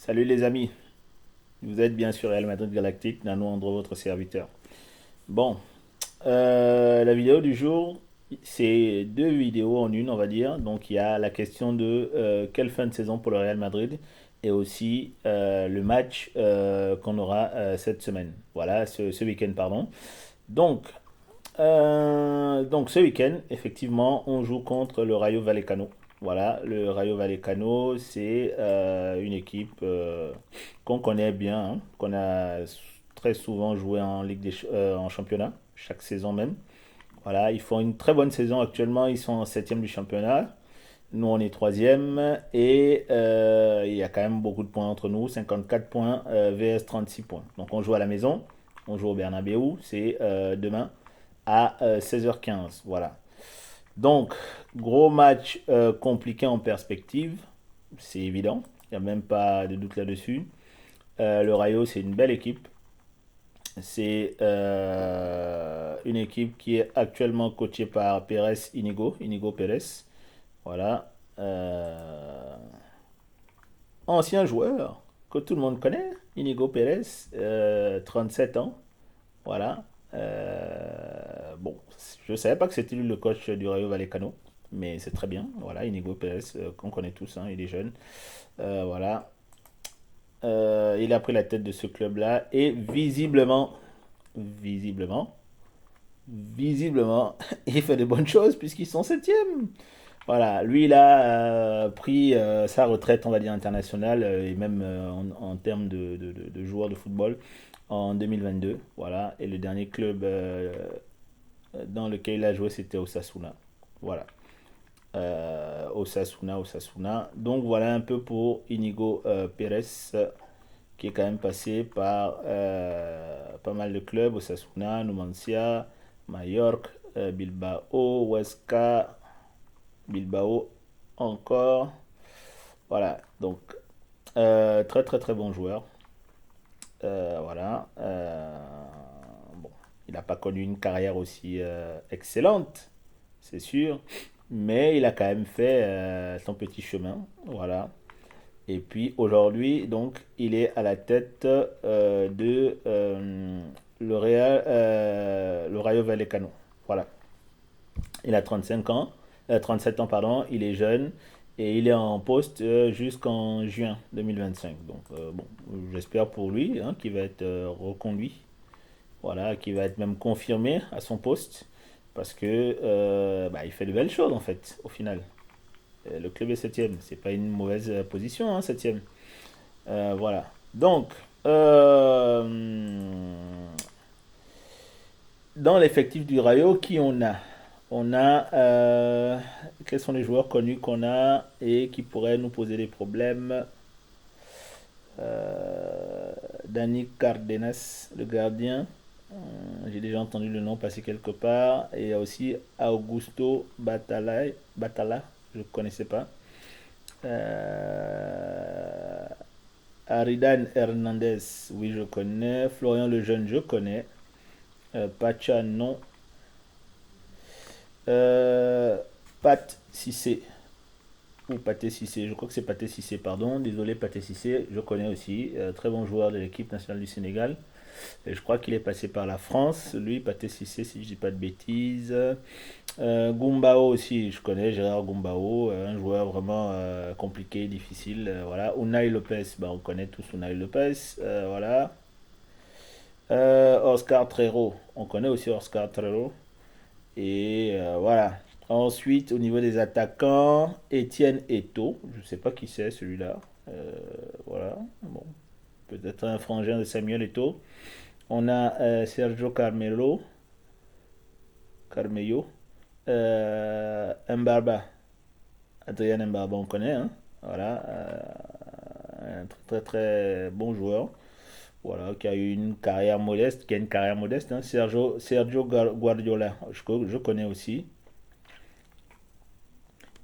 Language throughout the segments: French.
Salut les amis, vous êtes bien sûr Real Madrid Galactique, Nano Andro, votre serviteur. Bon, la vidéo du jour, c'est deux vidéos en une, on va dire. Donc il y a la question de quelle fin de saison pour le Real Madrid et aussi le match qu'on aura cette semaine. Voilà, ce week-end, pardon. Donc, donc ce week-end, effectivement, on joue contre le Rayo Vallecano. Voilà, le Rayo Vallecano, c'est une équipe qu'on connaît bien, hein, qu'on a très souvent joué en en championnat, chaque saison même. Voilà, ils font une très bonne saison actuellement, ils sont en septième du championnat. Nous, on est troisième et il y a quand même beaucoup de points entre nous, 54 points vs 36 points. Donc on joue à la maison, on joue au Bernabeu, c'est demain à 16h15. Voilà. Donc, gros match compliqué en perspective, c'est évident, il n'y a même pas de doute là-dessus. Le Rayo, c'est une belle équipe. C'est une équipe qui est actuellement coachée par Inigo Pérez. Voilà. Ancien joueur que tout le monde connaît, Inigo Pérez, 37 ans. Voilà. Bon, je ne savais pas que c'était lui le coach du Rayo Vallecano, mais c'est très bien. Voilà, Inigo Pérez, qu'on connaît tous, hein, il est jeune. Voilà. Il a pris la tête de ce club-là et visiblement, visiblement, il fait de bonnes choses puisqu'ils sont septième. Voilà, lui il a pris sa retraite, on va dire internationale et même en termes de joueur de football en 2022. Voilà, et le dernier club dans lequel il a joué c'était Osasuna. Voilà. Osasuna. Donc voilà un peu pour Inigo Pérez, qui est quand même passé par pas mal de clubs, Osasuna, Numancia, Mallorca, Bilbao, Huesca, Bilbao encore. Voilà, donc très très très bon joueur. Voilà. Bon, il n'a pas connu une carrière aussi excellente, c'est sûr, mais il a quand même fait son petit chemin. Voilà. Et puis aujourd'hui, donc, il est à la tête de le Rayo Vallecano. Voilà. Il a 35 ans, 37 ans, pardon. Il est jeune et il est en poste jusqu'en juin 2025. Donc, bon, j'espère pour lui hein, qu'il va être reconduit. Voilà, qu'il va être même confirmé à son poste. Parce que bah, il fait de belles choses en fait, au final. Le club est septième. C'est pas une mauvaise position, hein, septième. Voilà. Donc, dans l'effectif du Rayo, qui on a? On a quels sont les joueurs connus qu'on a et qui pourraient nous poser des problèmes? Dani Cardenas, le gardien. J'ai déjà entendu le nom passer quelque part. Et il y a aussi Augusto Batala, je ne connaissais pas. Aridan Hernandez, oui, je connais. Florian Lejeune, je connais. Pacha, non. Euh, Pat Cissé, ou Paté Cissé, je crois que c'est Paté Cissé, pardon. Désolé, Paté Cissé, je connais aussi. Très bon joueur de l'équipe nationale du Sénégal. Et je crois qu'il est passé par la France. Lui, Paté Cissé, si je dis pas de bêtises. Gumbao aussi, je connais Gérard Gumbao, un joueur vraiment compliqué, difficile. Voilà. Unai Lopez, bah, on connaît tous Unai Lopez. Voilà. Oscar Trero, on connaît aussi Oscar Trero. Et voilà. Ensuite, au niveau des attaquants, Étienne Eto, je ne sais pas qui c'est celui-là. Voilà. Bon, peut-être un frangin de Samuel Eto. On a Sergio Carmello, Mbarba, Adrien Mbarba, on connaît, hein. Voilà, un très très très bon joueur. Voilà, qui a eu une carrière modeste, qui a une carrière modeste, hein. Sergio Guardiola, je connais aussi.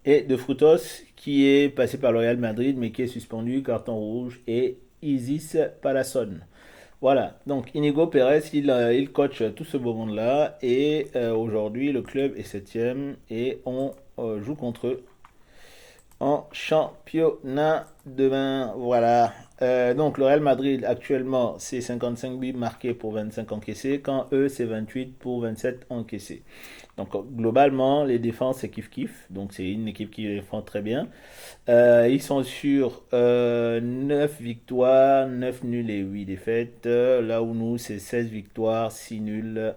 Et De Frutos, qui est passé par le Real Madrid, mais qui est suspendu, carton rouge, et Isis Palasson. Voilà, donc Inigo Pérez, il coach tout ce beau monde-là, et aujourd'hui le club est septième, et on joue contre eux en championnat demain. Voilà. Donc le Real Madrid actuellement c'est 55 buts marqués pour 25 encaissés, quand eux c'est 28 pour 27 encaissés. Donc globalement les défenses c'est kiff-kiff. Donc c'est une équipe qui défend très bien. Ils sont sur 9 victoires, 9 nuls et 8 défaites. Là où nous c'est 16 victoires, 6 nuls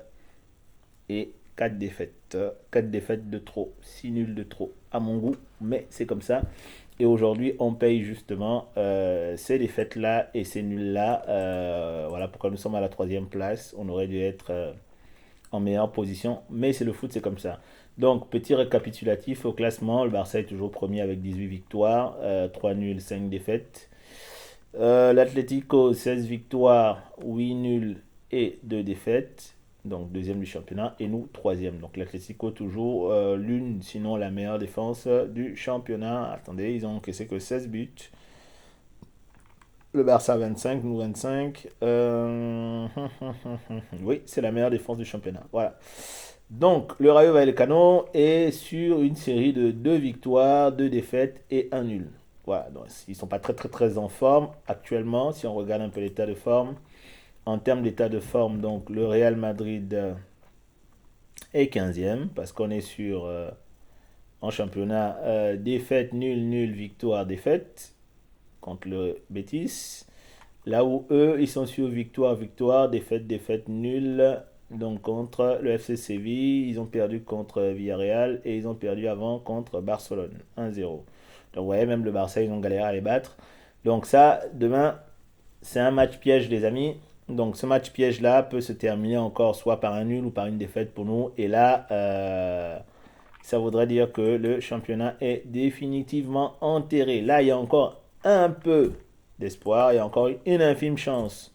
et 4 défaites. 4 défaites de trop, 6 nuls de trop à mon goût, mais c'est comme ça. Et aujourd'hui, on paye justement ces défaites-là et ces nuls-là. Voilà pourquoi nous sommes à la troisième place. On aurait dû être en meilleure position, mais c'est le foot, c'est comme ça. Donc, petit récapitulatif au classement, le Barça est toujours premier avec 18 victoires, 3 nuls, 5 défaites. L'Atlético, 16 victoires, 8 nuls et 2 défaites. Donc deuxième du championnat et nous troisième. Donc l'Atlético toujours l'une, sinon la meilleure défense du championnat. Attendez, ils ont encaissé que 16 buts. Le Barça 25, nous 25. Oui, c'est la meilleure défense du championnat. Voilà. Donc le Rayo Vallecano est sur une série de 2 victoires, 2 défaites et un nul. Voilà, donc ils ne sont pas très très très en forme actuellement si on regarde un peu l'état de forme. En termes d'état de forme, donc le Real Madrid est 15e parce qu'on est sur en championnat défaite, nul, nul, victoire, défaite contre le Betis. Là où eux, ils sont sur victoire, victoire, défaite, défaite, nul. Donc contre le FC Séville, ils ont perdu contre Villarreal et ils ont perdu avant contre Barcelone, 1-0. Donc vous voyez, même le Barça, ils ont galéré à les battre. Donc ça, demain, c'est un match piège, les amis. Donc ce match piège-là peut se terminer encore soit par un nul ou par une défaite pour nous. Et là, ça voudrait dire que le championnat est définitivement enterré. Là, il y a encore un peu d'espoir. Il y a encore une infime chance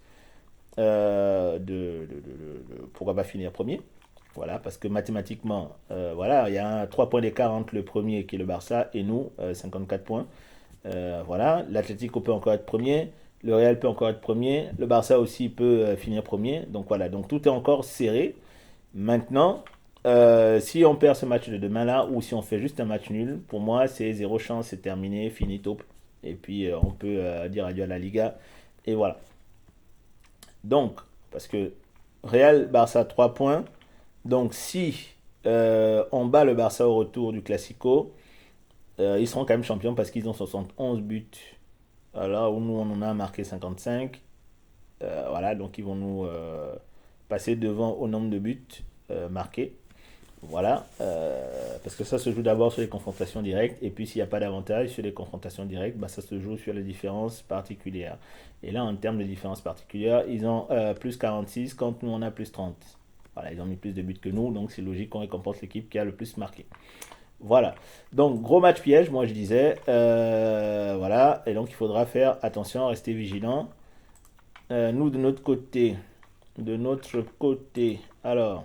pourquoi pas finir premier. Voilà, parce que mathématiquement, voilà, il y a 3 points d'écart entre le premier qui est le Barça et nous, 54 points. Voilà, l'Atlético peut encore être premier, le Real peut encore être premier, le Barça aussi peut finir premier. Donc voilà, donc tout est encore serré. Maintenant, si on perd ce match de demain là, ou si on fait juste un match nul, pour moi c'est zéro chance, c'est terminé, finito. Et puis on peut dire adieu à la Liga. Et voilà. Donc, parce que Real, Barça 3 points. Donc si on bat le Barça au retour du Classico, ils seront quand même champions parce qu'ils ont 71 buts. Alors où nous on en a marqué 55. Voilà, donc ils vont nous passer devant au nombre de buts marqués. Voilà, parce que ça se joue d'abord sur les confrontations directes, et puis s'il n'y a pas d'avantage sur les confrontations directes, bah, ça se joue sur les différences particulières. Et là, en termes de différences particulières, ils ont plus 46 quand nous on a plus 30. Voilà, ils ont mis plus de buts que nous, donc c'est logique qu'on récompense l'équipe qui a le plus marqué. Voilà, donc gros match piège, moi je disais, voilà, et donc il faudra faire attention, rester vigilant. Nous de notre côté, alors,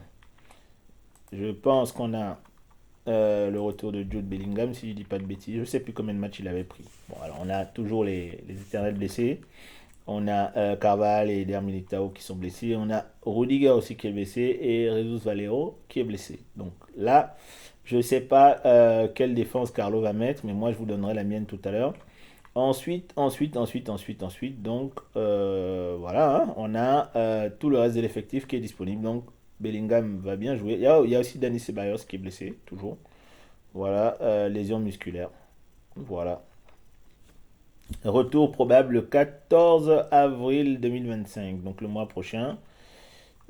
je pense qu'on a le retour de Jude Bellingham, si je ne dis pas de bêtises. Je ne sais plus combien de matchs il avait pris. Bon, alors on a toujours les éternels blessés. On a Carval et Der Militao qui sont blessés. On a Rudiger aussi qui est blessé et Jesus Valero qui est blessé. Donc là, je ne sais pas quelle défense Carlo va mettre, mais moi je vous donnerai la mienne tout à l'heure. Ensuite, donc voilà, hein, on a tout le reste de l'effectif qui est disponible. Donc Bellingham va bien jouer. Il y a aussi Dani Ceballos qui est blessé, toujours. Voilà, lésion musculaire. Voilà. Retour probable le 14 avril 2025, donc le mois prochain.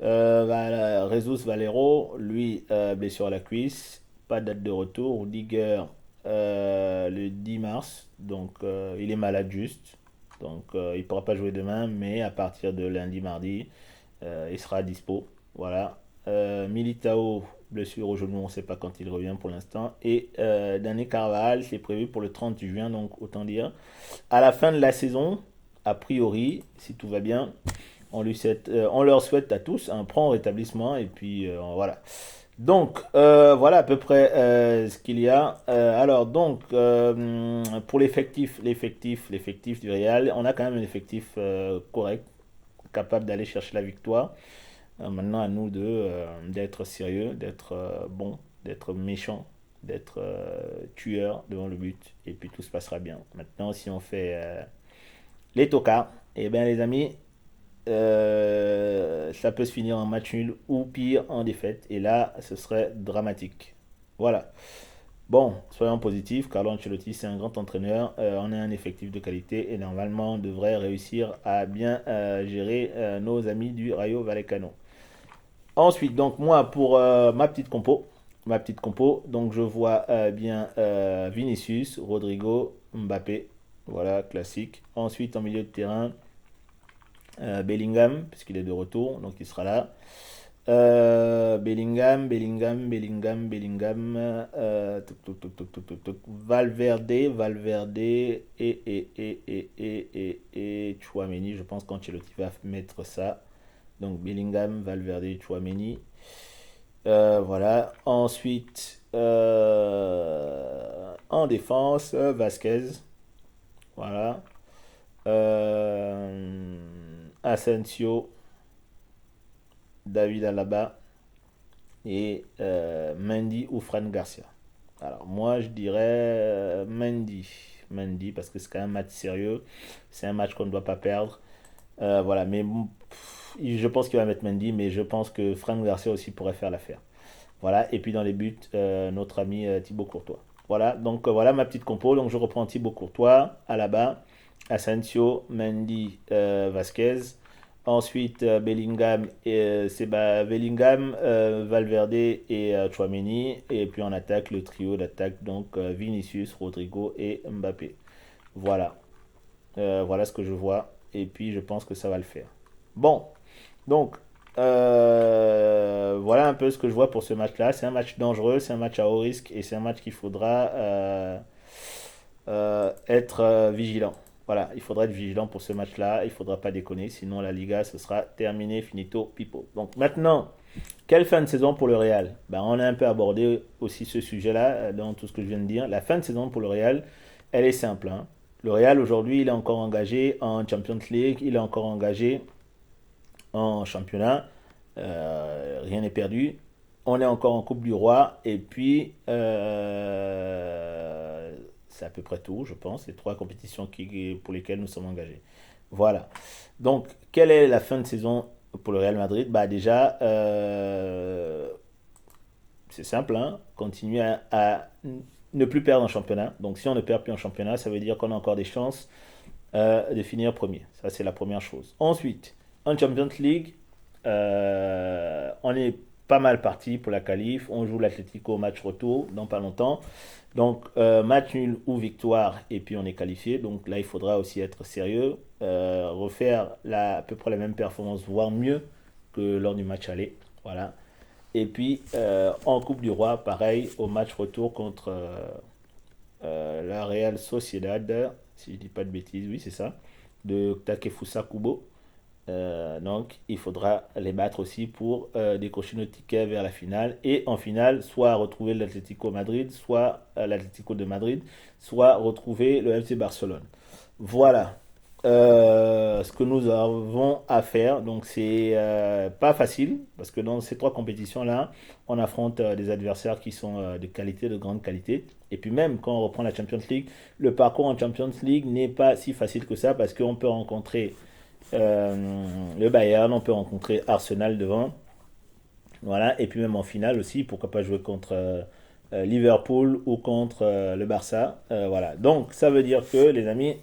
Voilà, Jesus Valero, lui, blessure à la cuisse. Pas de date de retour. Rudiger, le 10 mars. Donc, il est malade juste. Donc, il ne pourra pas jouer demain, mais à partir de lundi, mardi, il sera dispo. Voilà. Militao, blessure au genou, on ne sait pas quand il revient pour l'instant. Et Dani Carvajal, c'est prévu pour le 30 juin, donc autant dire. À la fin de la saison, a priori, si tout va bien, on leur souhaite à tous un prompt rétablissement. Et puis voilà. Donc, voilà à peu près ce qu'il y a. Alors, donc, pour l'effectif du Real, on a quand même un effectif correct, capable d'aller chercher la victoire. Maintenant, à nous d'être sérieux, d'être bon, d'être méchant d'être tueur devant le but, et puis tout se passera bien. Maintenant, si on fait les tocards, eh bien les amis, ça peut se finir en match nul ou pire en défaite, et là, ce serait dramatique. Voilà. Bon, soyons positifs, Carlo Ancelotti c'est un grand entraîneur, on a un effectif de qualité et normalement on devrait réussir à bien gérer nos amis du Rayo Vallecano. Ensuite, donc moi pour ma petite compo, donc je vois bien Vinicius, Rodrigo, Mbappé, voilà, classique. Ensuite en milieu de terrain, Bellingham, puisqu'il est de retour, donc il sera là. Bellingham. Valverde et Chouameni. Je pense qu'Ancelotti va mettre ça. Donc Bellingham, Valverde, Chouameni. Voilà. Ensuite, en défense, Vasquez. Voilà. Asensio, David Alaba et Mendy ou Fran Garcia. Alors moi je dirais Mendy. Mendy parce que c'est quand même un match sérieux. C'est un match qu'on ne doit pas perdre. Voilà, mais je pense qu'il va mettre Mendy, mais je pense que Fran Garcia aussi pourrait faire l'affaire. Voilà, et puis dans les buts, notre ami Thibaut Courtois. Voilà, donc voilà ma petite compo. Donc je reprends Thibaut Courtois, Alaba, Asensio, Mendy, Vasquez. Ensuite, Bellingham, Bellingham Valverde et Chouameni. Et puis en attaque, le trio d'attaque, donc Vinicius, Rodrigo et Mbappé. Voilà. Voilà ce que je vois. Et puis je pense que ça va le faire. Bon, donc voilà un peu ce que je vois pour ce match-là. C'est un match dangereux, c'est un match à haut risque et c'est un match qu'il faudra être vigilant. Voilà, il faudra être vigilant pour ce match-là. Il ne faudra pas déconner, sinon la Liga, ce sera terminé, finito, pipo. Donc maintenant, quelle fin de saison pour le Real? Ben, on a un peu abordé aussi ce sujet-là dans tout ce que je viens de dire. La fin de saison pour le Real, elle est simple, hein. Le Real aujourd'hui, il est encore engagé en Champions League, il est encore engagé en championnat. Rien n'est perdu. On est encore en Coupe du Roi. Et puis, c'est à peu près tout, je pense. Les trois compétitions pour lesquelles nous sommes engagés. Voilà. Donc, quelle est la fin de saison pour le Real Madrid? Bah déjà, c'est simple, hein, continuer à ne plus perdre en championnat. Donc, si on ne perd plus en championnat, ça veut dire qu'on a encore des chances de finir premier. Ça, c'est la première chose. Ensuite, en Champions League, on est pas mal parti pour la qualif. On joue l'Atlético au match retour dans pas longtemps. Donc, match nul ou victoire, et puis on est qualifié. Donc là, il faudra aussi être sérieux, refaire à peu près la même performance, voire mieux que lors du match aller. Voilà. Et puis, en Coupe du Roi, pareil, au match retour contre la Real Sociedad, si je dis pas de bêtises, oui, c'est ça, de Takefusa Kubo. Donc, il faudra les battre aussi pour décrocher notre ticket vers la finale. Et en finale, soit retrouver l'Atlético Madrid, soit l'Atlético de Madrid, soit retrouver le FC Barcelone. Voilà ce que nous avons à faire. Donc, c'est pas facile parce que dans ces trois compétitions-là, on affronte des adversaires qui sont de qualité, de grande qualité. Et puis, même quand on reprend la Champions League, le parcours en Champions League n'est pas si facile que ça parce qu'on peut rencontrer le Bayern, on peut rencontrer Arsenal devant. Voilà, et puis même en finale aussi, pourquoi pas jouer contre Liverpool ou contre le Barça. Voilà, donc ça veut dire que les amis,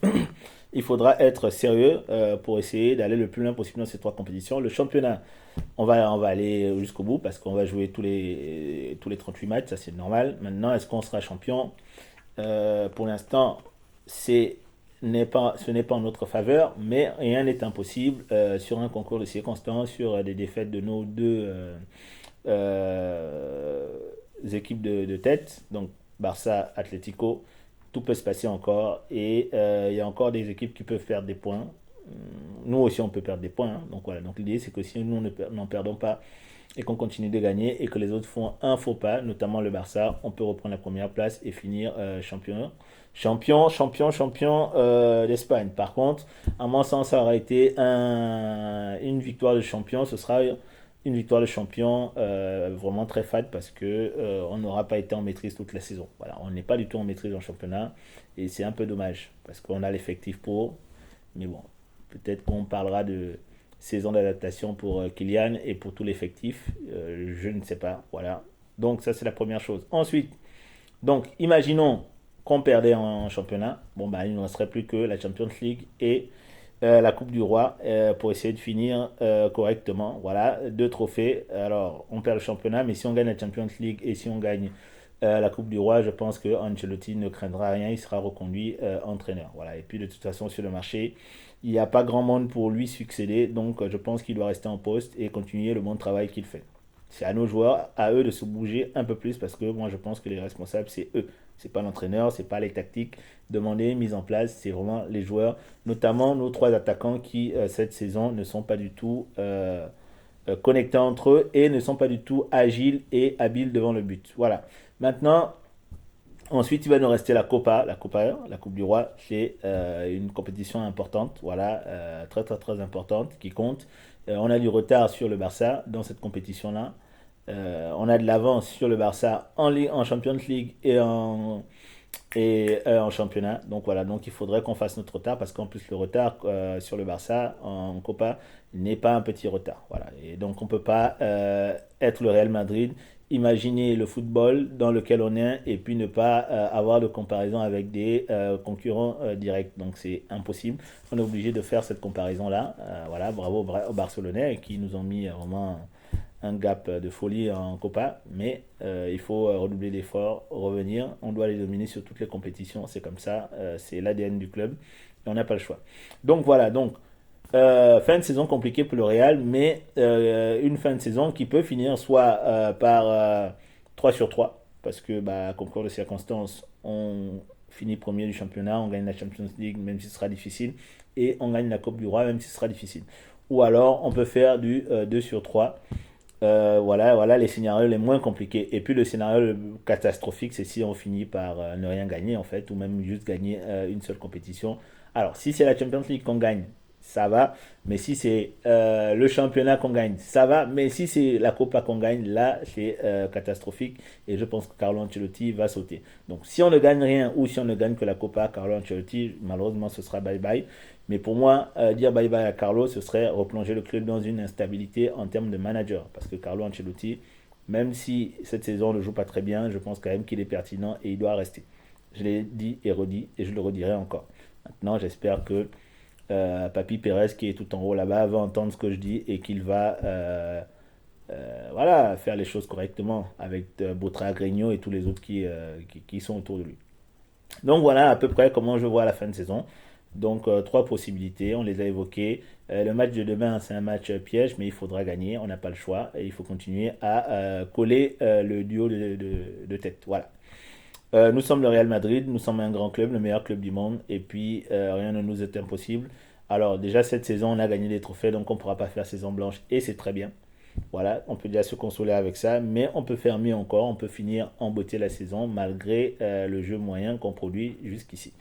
il faudra être sérieux pour essayer d'aller le plus loin possible dans ces trois compétitions. Le championnat, on va aller jusqu'au bout parce qu'on va jouer tous les 38 matchs, ça c'est normal. Maintenant, est-ce qu'on sera champion? Pour l'instant, c'est ce n'est pas en notre faveur, mais rien n'est impossible sur un concours de circonstances, sur des défaites de nos deux euh, équipes de tête, donc Barça, Atlético, tout peut se passer encore et il y a encore des équipes qui peuvent perdre des points. Nous aussi on peut perdre des points, hein. Donc voilà, donc l'idée c'est que si nous n'en perdons pas et qu'on continue de gagner et que les autres font un faux pas, notamment le Barça, on peut reprendre la première place et finir champion d'Espagne. Par contre, à mon sens, ça aurait été une victoire de champion. Ce sera une victoire de champion vraiment très fade parce que on n'aura pas été en maîtrise toute la saison. Voilà, on n'est pas du tout en maîtrise en championnat et c'est un peu dommage parce qu'on a l'effectif pour. Mais bon, peut-être qu'on parlera de saison d'adaptation pour Kylian et pour tout l'effectif. Je ne sais pas. Voilà. Donc ça c'est la première chose. Ensuite, donc imaginons qu'on perdait en championnat. Bon bah il ne resterait plus que la Champions League et la Coupe du Roi pour essayer de finir correctement. Voilà, deux trophées. Alors, on perd le championnat, mais si on gagne la Champions League et si on gagne la Coupe du Roi, je pense que Ancelotti ne craindra rien, il sera reconduit entraîneur. Voilà. Et puis de toute façon, sur le marché, il n'y a pas grand monde pour lui succéder, donc je pense qu'il doit rester en poste et continuer le bon travail qu'il fait. C'est à nos joueurs, à eux de se bouger un peu plus parce que moi je pense que les responsables c'est eux. C'est pas l'entraîneur, c'est pas les tactiques demandées, mises en place, c'est vraiment les joueurs, notamment nos trois attaquants qui cette saison ne sont pas du tout connectés entre eux et ne sont pas du tout agiles et habiles devant le but. Voilà. Maintenant, ensuite, il va nous rester la Coupe du Roi. C'est une compétition importante, voilà, très très très importante, qui compte. On a du retard sur le Barça dans cette compétition-là. On a de l'avance sur le Barça en Champions League et en championnat. Donc voilà, donc il faudrait qu'on fasse notre retard parce qu'en plus le retard sur le Barça en Copa n'est pas un petit retard. Voilà, et donc on peut pas être le Real Madrid, imaginer le football dans lequel on est et puis ne pas avoir de comparaison avec des concurrents directs. Donc c'est impossible. On est obligé de faire cette comparaison là. Voilà, bravo aux Barcelonais qui nous ont mis vraiment un gap de folie en Copa, mais il faut redoubler d'efforts, revenir. On doit les dominer sur toutes les compétitions, c'est comme ça, c'est l'ADN du club et on n'a pas le choix. Donc voilà, donc fin de saison compliquée pour le Real, mais une fin de saison qui peut finir soit par 3 sur 3 parce que bah, concours de circonstances, on finit premier du championnat, on gagne la Champions League, même si ce sera difficile, et on gagne la Coupe du Roi, même si ce sera difficile. Ou alors on peut faire du 2 sur 3 voilà les scénarios les moins compliqués. Et puis le scénario catastrophique, c'est si on finit par ne rien gagner en fait, ou même juste gagner une seule compétition. Alors si c'est la Champions League qu'on gagne, ça va. Mais si c'est le championnat qu'on gagne, ça va. Mais si c'est la Copa qu'on gagne, là c'est catastrophique. Et je pense que Carlo Ancelotti va sauter. Donc si on ne gagne rien ou si on ne gagne que la Copa, Carlo Ancelotti, malheureusement ce sera bye bye. Mais pour moi, dire bye bye à Carlo, ce serait replonger le club dans une instabilité en termes de manager. Parce que Carlo Ancelotti, même si cette saison ne joue pas très bien, je pense quand même qu'il est pertinent et il doit rester. Je l'ai dit et redit et je le redirai encore. Maintenant, j'espère que Papi Pérez, qui est tout en haut là-bas, va entendre ce que je dis et qu'il va voilà, faire les choses correctement avec Botra Grigno et tous les autres qui sont autour de lui. Donc voilà à peu près comment je vois la fin de saison. Donc trois possibilités, on les a évoquées. Le match de demain, c'est un match piège, mais il faudra gagner, on n'a pas le choix. Et il faut continuer à coller le duo de tête. Voilà. Nous sommes le Real Madrid, nous sommes un grand club, le meilleur club du monde, et puis rien ne nous est impossible. Alors déjà cette saison, on a gagné des trophées, donc on ne pourra pas faire saison blanche, et c'est très bien. Voilà, on peut déjà se consoler avec ça, mais on peut faire mieux encore, on peut finir en beauté la saison malgré le jeu moyen qu'on produit jusqu'ici.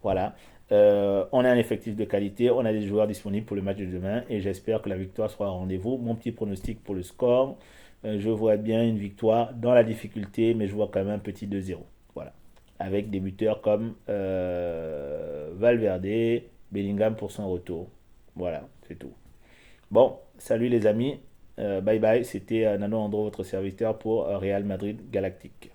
Voilà. On a un effectif de qualité, on a des joueurs disponibles pour le match de demain et j'espère que la victoire sera au rendez-vous. Mon petit pronostic pour le score, je vois bien une victoire dans la difficulté, mais je vois quand même un petit 2-0. Voilà. Avec des buteurs comme Valverde, Bellingham pour son retour. Voilà, c'est tout. Bon, salut les amis. Bye bye, c'était Nano Andro, votre serviteur pour Real Madrid Galactique.